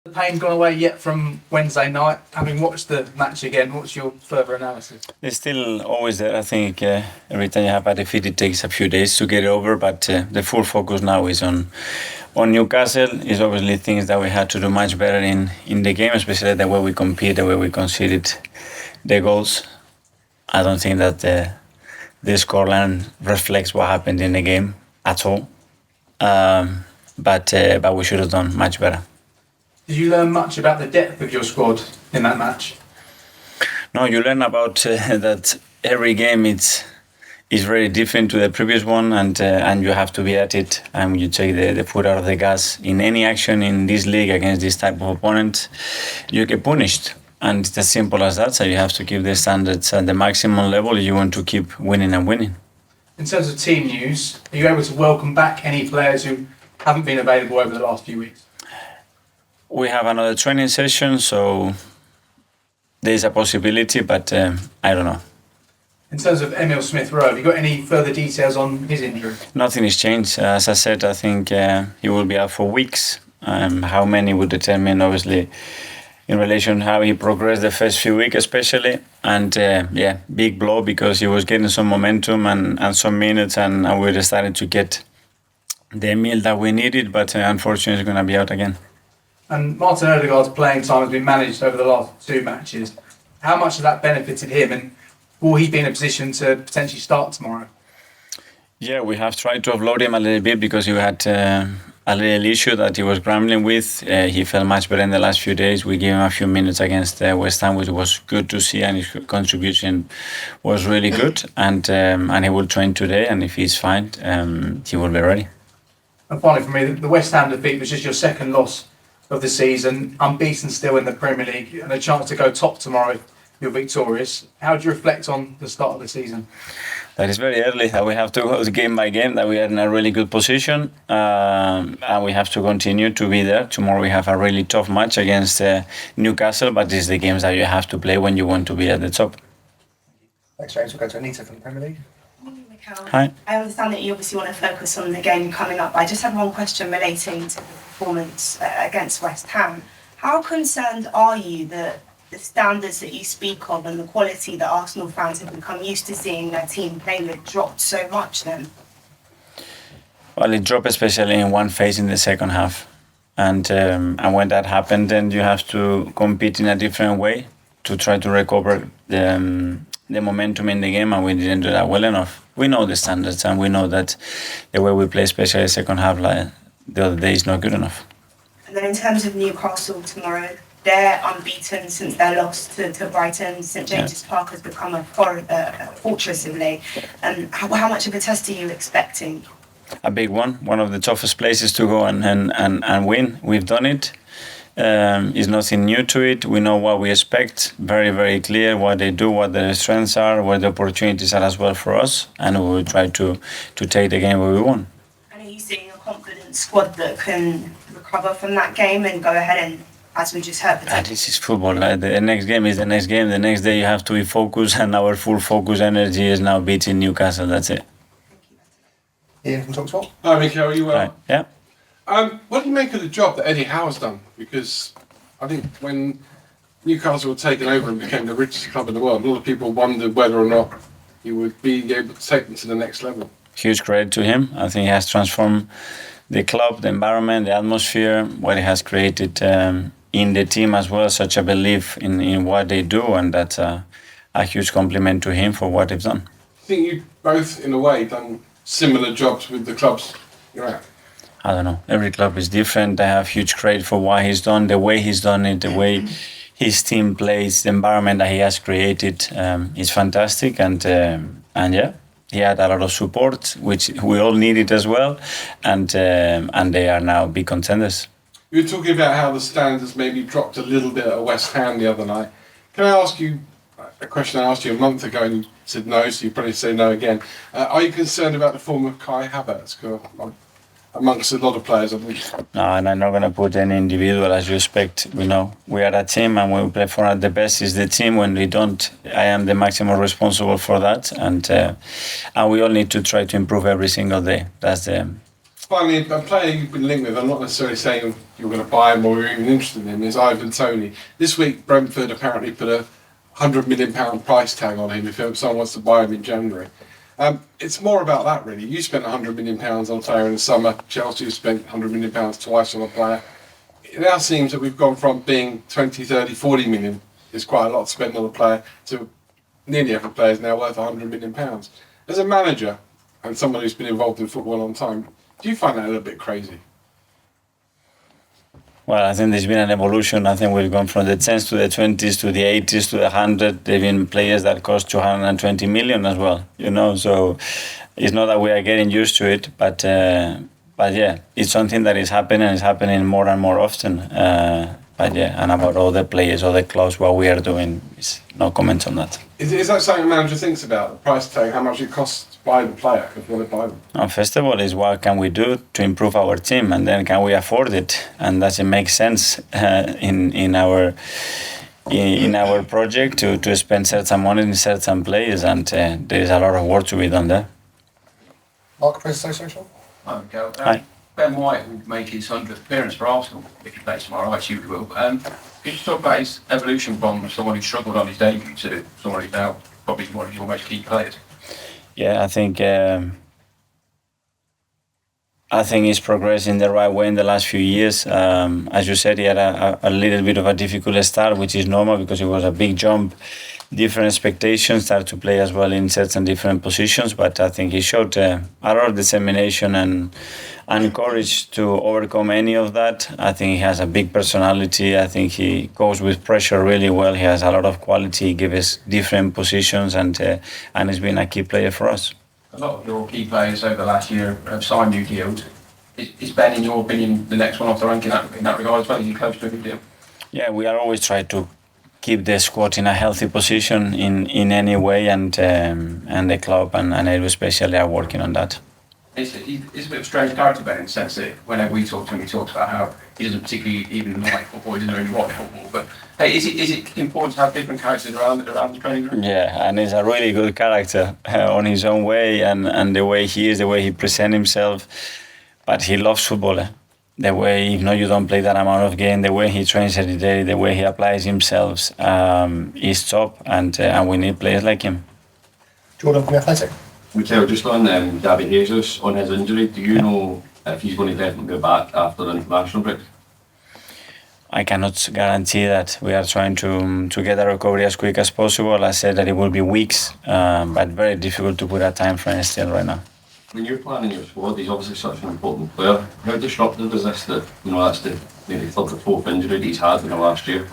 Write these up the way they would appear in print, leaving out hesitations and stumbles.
The pain gone away yet from Wednesday night? Having watched the match again, what's your further analysis? It's still always there. I think every time you have a defeat, it takes a few days to get it over. But the full focus now is on Newcastle. It's obviously things that we had to do much better in the game, especially the way we compete, the way we conceded the goals. I don't think that the scoreline reflects what happened in the game at all. But we should have done much better. Did you learn much about the depth of your squad in that match? No, you learn about that every game is very different to the previous one, and you have to be at it. And you take the foot out of the gas in any action in this league against this type of opponent, you get punished. And it's as simple as that. So you have to keep the standards at the maximum level if you want to keep winning and winning. In terms of team news, are you able to welcome back any players who haven't been available over the last few weeks? We have another training session, so there's a possibility, but I don't know. In terms of Emil Smith-Rowe, have you got any further details on his injury? Nothing has changed. As I said, I think he will be out for weeks. How many would determine, obviously, in relation to how he progressed the first few weeks especially. And big blow because he was getting some momentum and some minutes, and we were starting to get the meal that we needed, but unfortunately he's going to be out again. And Martin Odegaard's playing time has been managed over the last two matches. How much has that benefited him, and will he be in a position to potentially start tomorrow? Yeah, we have tried to offload him a little bit because he had a little issue that he was grumbling with. He felt much better in the last few days. We gave him a few minutes against West Ham, which was good to see, and his contribution was really good. And he will train today, and if he's fine, he will be ready. And finally, for me, the West Ham defeat was just your second loss of the season, unbeaten still in the Premier League, and a chance to go top tomorrow if you're victorious. How do you reflect on the start of the season? That is very early, that we have to go game by game, that we are in a really good position, and we have to continue to be there. Tomorrow we have a really tough match against Newcastle, but these are the games that you have to play when you want to be at the top. Thanks, James. We'll go to Anita from the Premier League. Hi. I understand that you obviously want to focus on the game coming up. I just have one question relating to the performance against West Ham. How concerned are you that the standards that you speak of and the quality that Arsenal fans have become used to seeing their team play with dropped so much then? Well, it dropped especially in one phase in the second half. And when that happened, then you have to compete in a different way to try to recover the momentum in the game, and we didn't do that well enough. We know the standards, and we know that the way we play, especially the second half, like the other day, is not good enough. And then in terms of Newcastle tomorrow, they're unbeaten since their loss to Brighton. St James's Park has become a fortress of late. How much of a test are you expecting? A big one of the toughest places to go and win. We've done it. It's nothing new to it. We know what we expect, very, very clear what they do, what their strengths are, what the opportunities are as well for us, and we will try to take the game where we want. And are you seeing a confident squad that can recover from that game and go ahead and, as we just heard, this is football. The next game is the next game. The next day you have to be focused, and our full focus energy is now beating Newcastle. That's it. Ian from TalkSport. Hi, Mikel. Are you well? Right. Yeah. What do you make of the job that Eddie Howe's done? Because I think when Newcastle were taken over and became the richest club in the world, a lot of people wondered whether or not he would be able to take them to the next level. Huge credit to him. I think he has transformed the club, the environment, the atmosphere, what he has created in the team as well, such a belief in what they do, and that's a huge compliment to him for what they've done. I think you both, in a way, done similar jobs with the clubs you're at. I don't know. Every club is different. I have huge credit for what he's done, the way he's done it, the way his team plays, the environment that he has created is fantastic. And yeah, he had a lot of support, which we all needed as well. And they are now big contenders. You were talking about how the standards maybe dropped a little bit at West Ham the other night. Can I ask you a question I asked you a month ago and you said no, so you probably say no again. Are you concerned about the form of Kai Havertz? Amongst a lot of players, I think. No, and I'm not going to put any individual as you expect. We know we are a team, and when we play for the best is the team. When we don't, I am the maximum responsible for that, and we all need to try to improve every single day. That's Finally, a player you've been linked with, I'm not necessarily saying you're going to buy him or you're even interested in him, is Ivan Toney. This week, Brentford apparently put a £100 million price tag on him if someone wants to buy him in January. It's more about that, really. You spent £100 million on a player in the summer. Chelsea have spent £100 million twice on a player. It now seems that we've gone from being 20, 30, 40 million is quite a lot to spend on a player to nearly every player is now worth £100 million. As a manager and someone who's been involved in football a long time, do you find that a little bit crazy? Well, I think there's been an evolution. I think we've gone from the 10s to the 20s to the 80s to the 100. There've been players that cost 220 million as well, so it's not that we are getting used to it, but yeah, it's something that is happening and it's happening more and more often. But yeah, and about all the players, all the clubs, what we are doing, is no comment on that. Is that something a manager thinks about, the price tag, how much it costs to buy the player if you want to buy them? No, first of all, is what can we do to improve our team, and then can we afford it, and does it make sense in our project to spend certain money in certain players, and there is a lot of work to be done there. Mark, please say social. Hi, Mikel. Hi. Ben White will make his 100th appearance for Arsenal if he plays tomorrow. I assume he will. Could you talk about his evolution from someone who struggled on his debut to someone who's now probably one of your most key players? Yeah, I think he's progressed in the right way in the last few years. As you said, he had a little bit of a difficult start, which is normal because it was a big jump, different expectations, started to play as well in certain different positions. But I think he showed a lot of determination and courage to overcome any of that. I think he has a big personality. I think he goes with pressure really well. He has a lot of quality. He gives us different positions, and he's been a key player for us. A lot of your key players over the last year have signed new deals. Is Ben, in your opinion, the next one off the rank in that regard as well? Are you close to a new deal? Yeah, we are always trying to keep the squad in a healthy position in any way, and the club and Edu especially are working on that. He's a bit of a strange character, Ben, in the sense that whenever we talk to him, he talks about how he doesn't particularly even like football, he doesn't really watch football. But hey, is it important to have different characters around the training ground? Yeah, and he's a really good character on his own way, and the way he is, the way he presents himself. But he loves football. The way, you don't play that amount of game, the way he trains every day, the way he applies himself is top, and we need players like him. Jordan from The Athletic. Mikel, just on Gabriel Jesus, on his injury, do you know if he's going to definitely go back after the international break? I cannot guarantee that. We are trying to get a recovery as quick as possible. I said that it will be weeks, but very difficult to put a time frame still right now. When you're planning your squad, he's obviously such an important player. How disruptive is this that, that's the maybe third or fourth injury that he's had in the last year?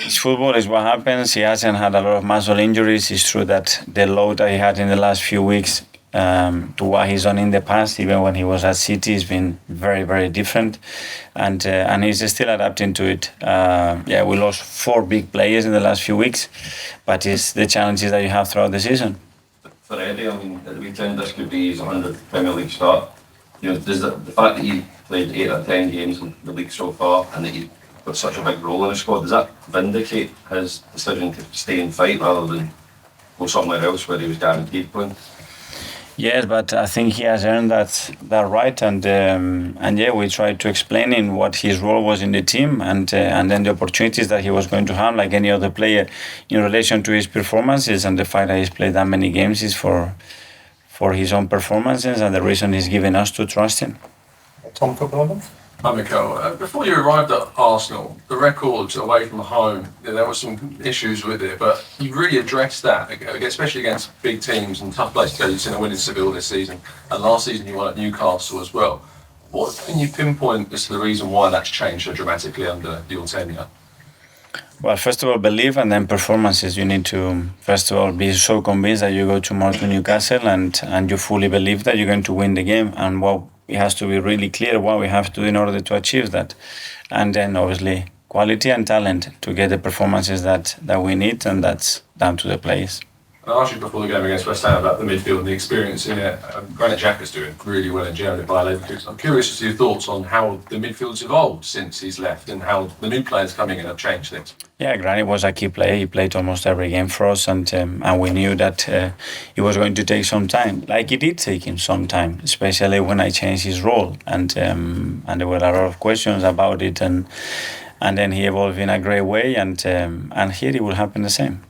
It's football, is what happens. He hasn't had a lot of muscle injuries. It's true that the load that he had in the last few weeks to what he's done in the past, even when he was at City, has been very, very different. And he's still adapting to it. We lost 4 big players in the last few weeks, but it's the challenges that you have throughout the season. For Eddie, at the weekend, this could be his 100th Premier League start. Does the fact that he played 8 or 10 games in the league so far, and that he got such a big role in the squad, does that vindicate his decision to stay and fight rather than go somewhere else where he was guaranteed playing? Yes, but I think he has earned that right, and we tried to explain him what his role was in the team, and then the opportunities that he was going to have, like any other player, in relation to his performances, and the fact that he's played that many games is for his own performances, and the reason he's given us to trust him. Tom Copeland. Hi, Mikel. Before you arrived at Arsenal, the records away from home, there were some issues with it, but you really addressed that, especially against big teams and tough places. You've seen a win in Seville this season, and last season you won at Newcastle as well. What can you pinpoint as to the reason why that's changed so dramatically under your tenure? Well, first of all, belief, and then performances. You need to, first of all, be so convinced that you go tomorrow to Newcastle and you fully believe that you're going to win the game, and it has to be really clear what we have to do in order to achieve that. And then, obviously, quality and talent to get the performances that we need, and that's down to the players. And I asked you before the game against West Ham about the midfield and the experience in it. Granit Xhaka's doing really well in Germany by Leverkusen. I'm curious as to your thoughts on how the midfield's evolved since he's left and how the new players coming in have changed things. Yeah, Granit was a key player. He played almost every game for us, and we knew that it was going to take some time. Like it did take him some time, especially when I changed his role, and there were a lot of questions about it, and then he evolved in a great way, and here it will happen the same.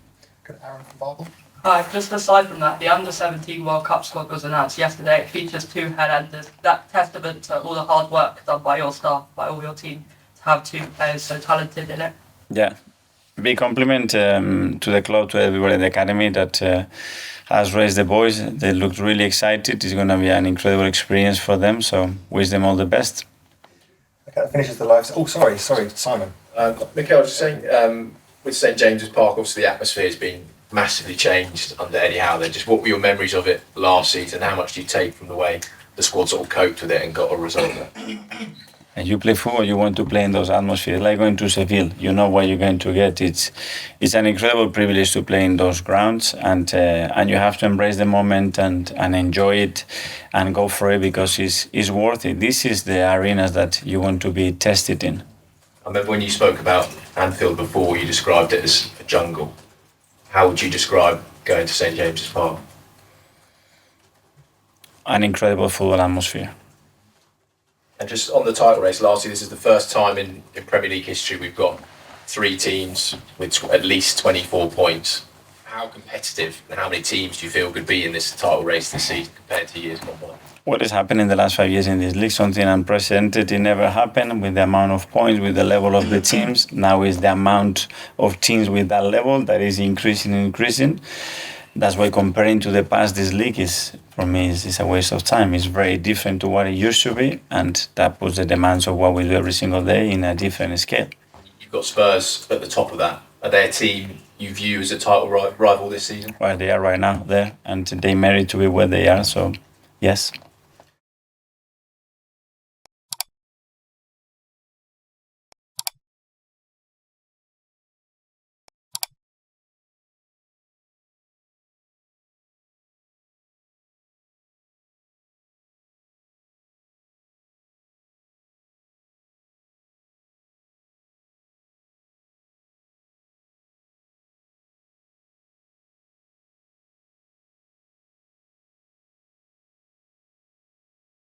Good, Aaron from Bible. Hi, just aside from that, the Under-17 World Cup squad was announced yesterday. It features 2 headenders. That testament to all the hard work done by your staff, by all your team, to have 2 players so talented in it. Yeah, big compliment to the club, to everybody in the academy that has raised the boys. They looked really excited. It's going to be an incredible experience for them, so wish them all the best. Okay, that finishes the live. Oh, sorry, Simon. Mikel, just saying, with St James's Park, obviously the atmosphere has been massively changed under Eddie Howe. Then, just what were your memories of it last season? How much do you take from the way the squad sort of coped with it and got a result there? And you play football, you want to play in those atmospheres, like going to Seville. You know what you're going to get. It's an incredible privilege to play in those grounds, and you have to embrace the moment and enjoy it and go for it because it's worth it. This is the arenas that you want to be tested in. I remember when you spoke about Anfield before, you described it as a jungle. How would you describe going to St James's Park? An incredible football atmosphere. And just on the title race, lastly, this is the first time in Premier League history we've got 3 teams with at least 24 points. How competitive and how many teams do you feel could be in this title race this season compared to years gone by? What has happened in the last 5 years in this league, something unprecedented. It never happened with the amount of points, with the level of the teams. Now is the amount of teams with that level that is increasing. That's why comparing to the past, this league is, for me, is a waste of time. It's very different to what it used to be, and that puts the demands of what we do every single day in a different scale. You've got Spurs at the top of that. Are they a team you view as a title rival this season? Well, they are right now there, and they merit to be where they are, so yes.